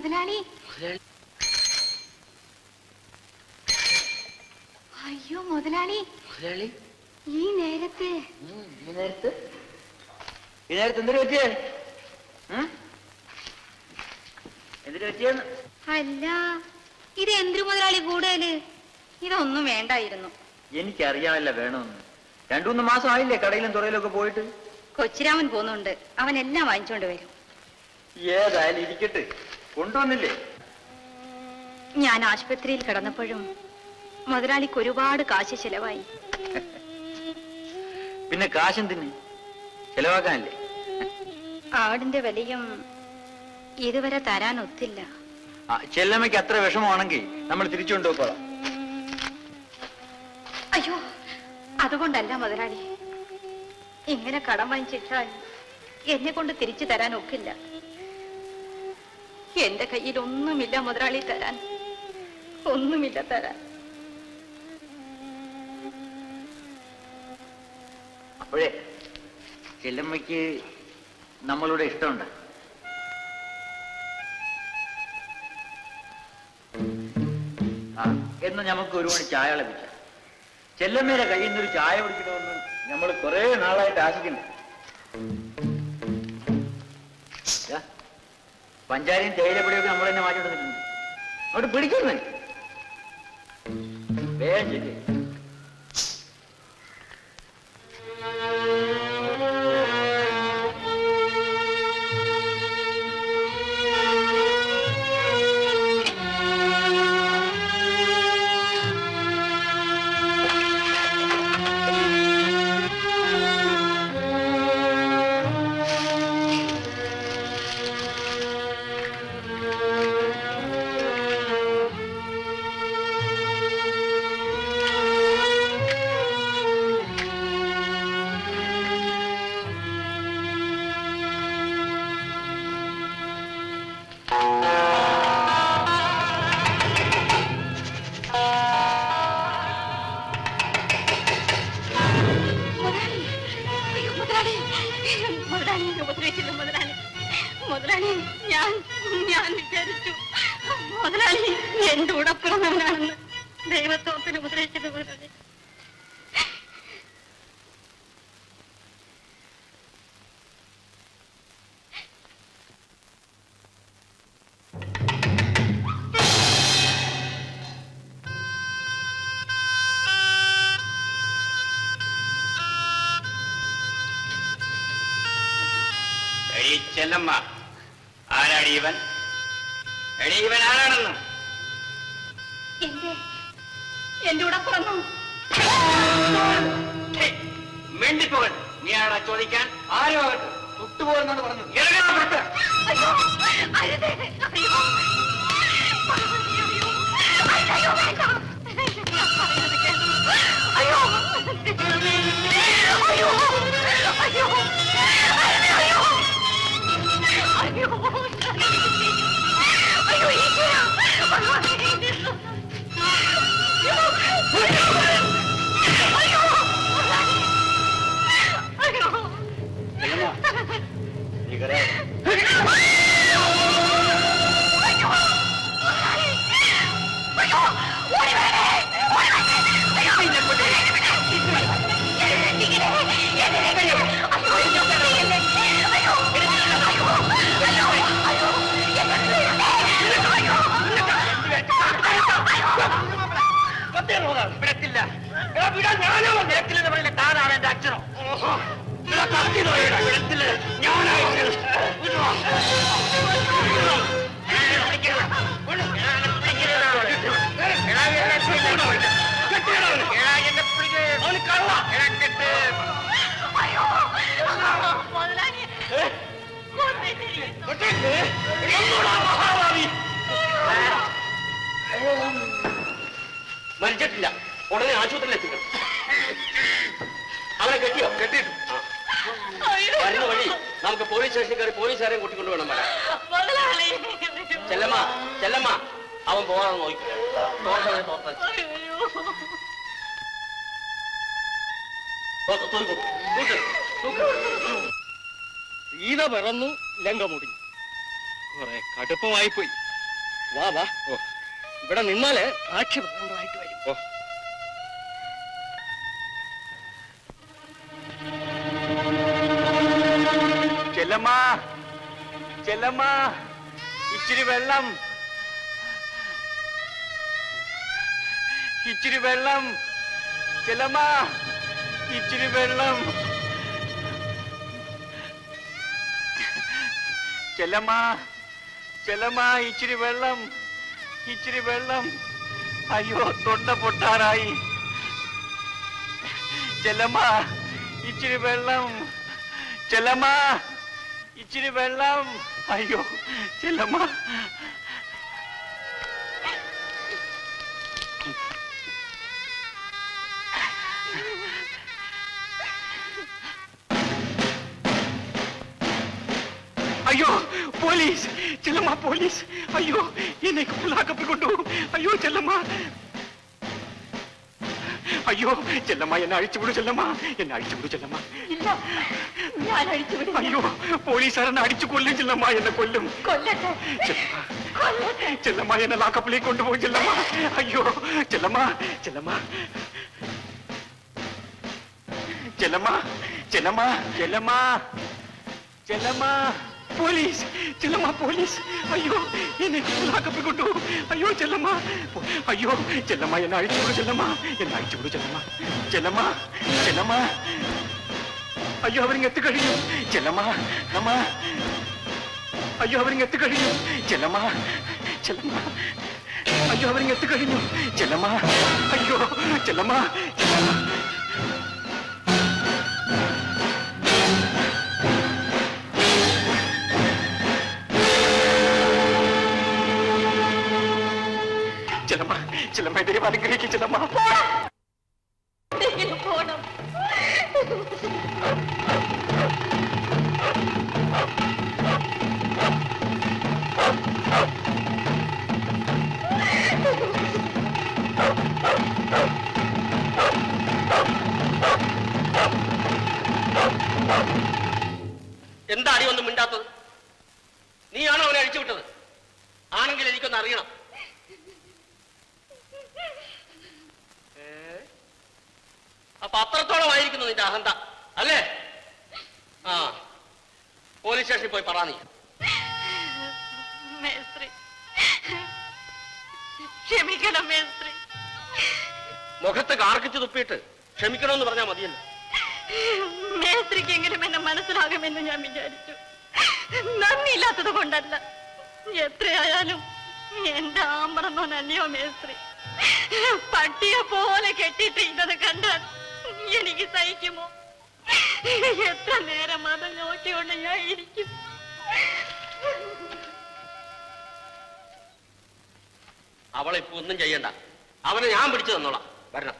മുതലാളി. അയ്യോ മുതലാളി, ഈ നേരത്തെ എന്തിനു പറ്റിയേ? എന്തിനു പറ്റിയെന്ന്? അല്ല, ഇത് എന്തിനു മുതലാളി കൂടുതല്? ഇതൊന്നും വേണ്ടായിരുന്നു. എനിക്കറിയാമല്ല വേണമെന്ന്. 2-3 മാസം ആയില്ലേ കടയിലും തുറയിലൊക്കെ പോയിട്ട്. കൊച്ചിരാമൻ പോന്നുണ്ട്, അവൻ എല്ലാം വാങ്ങിച്ചോണ്ട് വരും. ഏതായാലും ഇരിക്കട്ടെ, കൊണ്ടുവന്നില്ലേ? ഞാൻ ആശുപത്രിയിൽ കിടന്നപ്പോഴും മുതലാളിക്ക് ഒരുപാട് കാശ് ചെലവായി. പിന്നെ കാശെന്തിന്? ചെലവാക്കാനല്ലേ? ആടിന്റെ വിലയും ഇതുവരെ തരാൻ ഒത്തില്ല. ചെല്ലമ്മയ്ക്ക് അത്ര വിഷമമാണെങ്കിൽ നമ്മൾ തിരിച്ചു കൊണ്ടുപോയിക്കോളാം. അയ്യോ, അതുകൊണ്ടല്ല മുതലാളി. ഇങ്ങനെ കടം വാങ്ങിച്ചിട്ടാൽ എന്നെ കൊണ്ട് തിരിച്ചു തരാൻ ഒക്കില്ല. എന്റെ കയ്യിൽ ഒന്നുമില്ല മുതലാളി തരാൻ, ഒന്നുമില്ല തരാൻ. അപ്പോഴേ ചെല്ലമ്മയ്ക്ക് നമ്മളുടെ ഇഷ്ടമുണ്ട്. എന്ന് നമുക്ക് ഒരു മണി ചായ ലഭിക്കാം. ചെല്ലമ്മയുടെ കയ്യിൽ നിന്നൊരു ചായ കുടിക്കണമെന്ന് നമ്മൾ കുറെ നാളായിട്ട് ആശിക്കുന്നു. പഞ്ചാരിയും തേയിലപ്പൊടിയൊക്കെ നമ്മൾ തന്നെ മാറ്റി കൊടുത്തിട്ടുണ്ട്. അവിടെ പിടിക്കുന്നേ വേഗം ശരി. ഞാൻ വിചാരിച്ചു മുതലാളി എന്റെ ഉടപ്പിറന്നവനാണെന്ന്. ദൈവത്തോത്തിന് ഉപദേശിച്ചത് മുതലാളി. ചെല്ലമ്മ, ആരാടി ഇവൻ? ഇവൻ ആരാണെന്ന്? എന്റെ കൂടെ പിറന്നു. മിണ്ടിപ്പോകൻ. നീ ആരാ ചോദിക്കാൻ? ആരോ തൊട്ടുപോകുന്നാണ് പറഞ്ഞു. താനാണ് എന്റെ അച്ഛനോ? മരിച്ചിട്ടില്ല. ഉടനെ ആശുപത്രിയിൽ എത്തിക്കണം. അവനെ കെട്ടിയോ? കെട്ടിയിട്ടു. വരുന്ന വഴി നമുക്ക് പോലീസ് സ്റ്റേഷനിൽ കയറി പോലീസുകാരെയും കൂട്ടിക്കൊണ്ട് വേണം വരാൻ. ചെല്ലമ്മ, ചെല്ലമ്മ, അവൻ പോകാൻ നോക്കി. സീത പിറന്നു, ലങ്ക മുടിഞ്ഞു. കുറെ കടുപ്പമായിപ്പോയി. വാ വാ. ഓ, ഇവിടെ നിന്നാല് ആക്ഷേപമായിട്ട് വരും. ഓ, ചെല്ലമ്മ, ചെല്ലമ്മ, ഇച്ചിരി വെള്ളം, ഇച്ചിരി വെള്ളം, ചെല്ലമ്മ, ഇച്ചിരി വെള്ളം, ചെല്ലമ്മ, ചെല്ലമ്മ, ഇച്ചിരി വെള്ളം, ഇച്ചിരി വെള്ളം. അയ്യോ, തൊണ്ട പൊട്ടാറായി. ചെല്ലമ്മ, ഇച്ചിരി വെള്ളം, ചെല്ലമ്മ, ഇച്ചിരി വെള്ളം. അയ്യോ, ചെല്ലമ്മ. അയ്യോ, പോലീസ്! ചെല്ലമ്മ, പോലീസ്! അയ്യോ, എന്നെ ലാക്കപ്പിൽ കൊണ്ടുപോകും. അയ്യോ, ചെല്ലമ്മ! അയ്യോ, ചെല്ലമ്മ, എന്നെ അഴിച്ചുവിടൂ. ചെല്ലമ്മ, എന്നെ അഴിച്ചുവിടൂ. ചെല്ലമ്മ, ഇല്ല, ഞാൻ അഴിച്ചുവിടും. അയ്യോ, പോലീസുകാരനെ അടിച്ചു കൊല്ലും. ചെല്ലമ്മ, എന്നെ കൊല്ലും. കൊല്ലട്ടെ, ചെല്ലമ്മ, എന്നെ ലാക്കപ്പിലേക്ക് കൊണ്ടുപോകും. ചെല്ലമ്മ, അയ്യോ, ചെല്ലമ്മ, ചെല്ലമ്മ, ചെല്ലമ്മ, ചെല്ലമ്മ, ചെല്ലമ്മ, ചെല്ലമ്മ, പോലീസ്! ചെല്ലമ്മ, പോലീസ്! അയ്യോ, എന്നെ ലാക്കപ്പിൽ കൊണ്ടുപോകും. അയ്യോ, ചെല്ലമ്മ, അയ്യോ, ചെല്ലമ്മ, എന്നെ അഴിച്ചുവിടൂ. ചെല്ലമ്മ, എന്നെ അഴിച്ചുവിടൂ. ചെല്ലമ്മ, ചെല്ലമ്മ, ചെല്ലമ്മ, അയ്യോ, അവരിങ്ങ് എത്തിക്കഴിഞ്ഞു. ചെല്ലമ്മ, നമ്മ, അയ്യോ, അവരിങ്ങ് എത്തിക്കഴിഞ്ഞു. ചെല്ലമ്മ, ചെല്ലമ്മ, അയ്യോ, അവരിങ്ങ് എത്തിക്കഴിഞ്ഞു. ചെല്ലമ്മ, അയ്യോ, ചെല്ലമ്മ, ചെല്ലമ്മ. ചെല്ലമ്മ, ചെല്ലമ്മ, ദൈവം അനുഗ്രഹിക്കും. ചെല്ലമ്മ, പോണം. എന്താ അടി ഒന്നും മിണ്ടാത്തത്? നീയാണോ അവനെ അഴിച്ചുവിട്ടത്? ആണെങ്കിൽ എനിക്കൊന്ന് അറിയണം. അപ്പൊ അത്രത്തോളമായിരിക്കുന്നു നിന്റെ അഹന്ത, അല്ലേ? ആ, പോലീസ് സ്റ്റേഷനിൽ പോയി പറ. നീ മേസ്ത്രി, ക്ഷമിക്കണം മേസ്ത്രി. മുഖത്ത് കാർക്കിച്ച് തുപ്പിയിട്ട് ക്ഷമിക്കണമെന്ന് പറഞ്ഞാൽ മതിയല്ലോ. മേസ്ത്രിക്കെങ്കിലും എന്നെ മനസ്സിലാകുമെന്ന് ഞാൻ വിചാരിച്ചു. നന്ദിയില്ലാത്തത് കൊണ്ടല്ല. എത്രയായാലും എന്റെ ആമ്പറന്നോനല്ലയോ മേസ്ത്രി. പട്ടിയെ പോലെ കെട്ടിയിട്ടിരുന്നത് കണ്ടാൽ എനിക്ക് സഹിക്കുമോ? എത്ര നേരം അത് നോക്കിക്കൊണ്ട് ഞാൻ ഇരിക്കും. അവളെ ഇപ്പൊ ഒന്നും ചെയ്യണ്ട. അവനെ ഞാൻ പിടിച്ചു തന്നോളാം. വരണം.